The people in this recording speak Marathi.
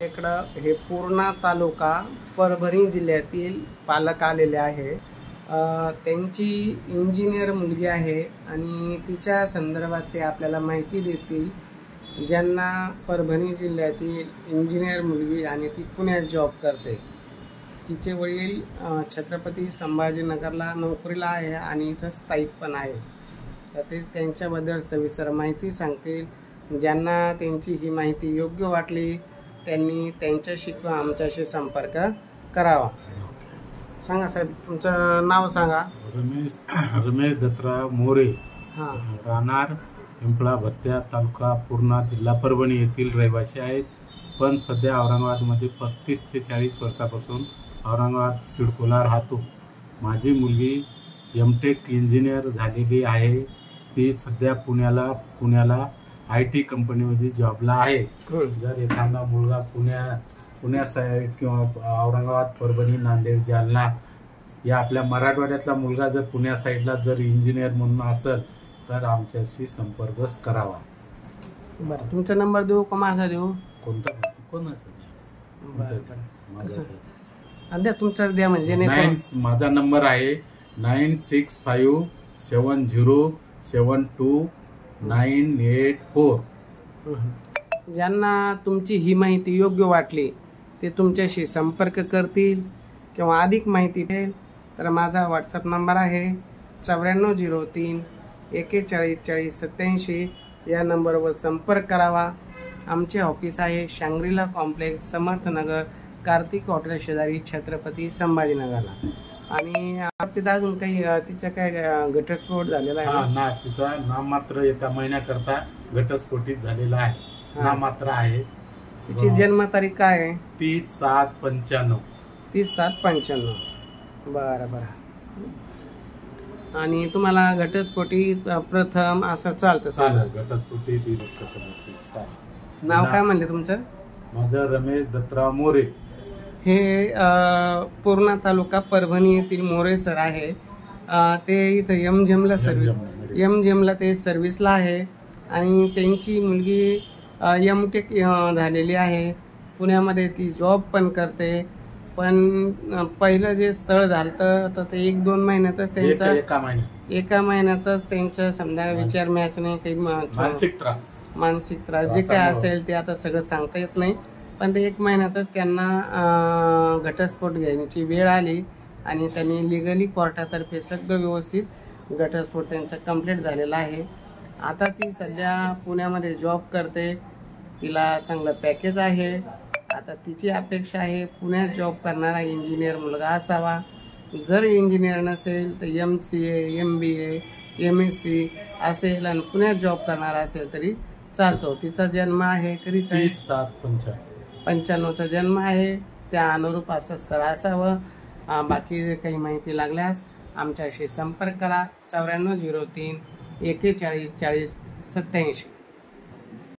इकडं हे पूर्णा तालुका परभणी जिल्ह्यातील पालक आलेले आहे। त्यांची इंजिनियर मुलगी आहे आणि तिच्या संदर्भात ते आपल्याला माहिती देतील। ज्यांना परभणी जिल्ह्यातील इंजिनियर मुलगी आणि ती पुण्यात जॉब करते। तिचे वडील छत्रपती संभाजीनगरला नोकरीला आहे आणि इथं स्थायिक पण आहे। तर ते त्यांच्याबद्दल सविस्तर माहिती सांगतील। ज्यांना त्यांची ही माहिती योग्य वाटली त्यांनी त्यांच्याशी किंवा आमच्याशी संपर्क करावा। सांगा साहेब, तुमचं नाव सांगा। रमेश दत्तराव मोरे, राहणार पिंपळा भत्त्या, तालुका पूर्णा, जिल्हा परभणी येथील रहिवासी आहेत, पण सध्या औरंगाबादमध्ये 35 ते 40 वर्षापासून औरंगाबाद सिडकोला राहतो। माझी मुलगी एमटेक इंजिनियर झालेली आहे। ती सध्या पुण्याला IT कंपनीमध्ये जॉबला आहे। जर एखादा मुलगा पुण्या साईड किंवा औरंगाबाद, परभणी, नांदेड, जालना या आपल्या मराठवाड्यातला मुलगा जर पुण्या साईडला जर इंजिनियर म्हणून असेल तर आमच्याशी संपर्क करावा। बरं, तुमचा नंबर देऊ का माझा देऊ? कोणाचा? द्या, तुमचाच द्या म्हणजे माझा नंबर आहे 9657072984। ज्यांना तुमची ही माहिती योग्य वाटली ते तुमच्याशी संपर्क करतील किंवा अधिक माहिती मिळेल तर माझा WhatsApp नंबर आहे 9403 414087। या नंबरवर संपर्क करावा। आमचे ऑफिस आहे Shangri La complex, Samarth Nagar, Kartik hotel शेजारी, छत्रपती संभाजीनगरला। आणि तिथं अजून काही तिचा काय घटस्फोट झालेला आहे ना? तिचा नाममात्र एका महिन्याकरता घटस्फोटित झालेला आहे, नाममात्र आहे। तिची जन्मतारीख काय आहे? 30/7/95। 30/7/95। बरं बरं। आणि तुम्हाला घटस्फोटी प्रथम असं चालतं? घटस्फोटी नाव काय म्हणले तुमचं? माझं रमेश दत्तराव मोरे। हे पूर्णा तालुका परभणी येथील मोरे सर आहे। ते इथं एमजेमला ते सर्व्हिसला आहे आणि त्यांची मुलगी एमटेक झालेली आहे। पुण्यामध्ये ती जॉब पण करते। पण पहिलं जे स्थळ झालं तर ते 1-2 महिन्यातच त्यांचा एका महिन्यातच त्यांच्या समजा विचार मॅच नाही, काही मानसिक त्रास जे काय असेल ते आता सगळं सांगता येत नाही, पण ते 1 महिन्यातच त्यांना घटस्फोट घेण्याची वेळ आली आणि त्यांनी लिगली कोर्टातर्फे सगळं व्यवस्थित घटस्फोट त्यांचा कंप्लीट झालेला आहे। आता ती सध्या पुण्यामध्ये जॉब करते, तिला चांगलं पॅकेज आहे। आता तिची अपेक्षा आहे पुण्यात जॉब करणारा इंजिनियर मुलगा असावा। जर इंजिनियर नसेल तर MCA, MBA, MSc असेल आणि पुण्यात जॉब करणारा असेल तरी चालतो। तिचा जन्म आहे 30/7/95चा जन्म आहे। त्या अनुरूप असं स्थळ असावं। बाकी काही माहिती लागल्यास आमच्याशी संपर्क करा 9403 414087।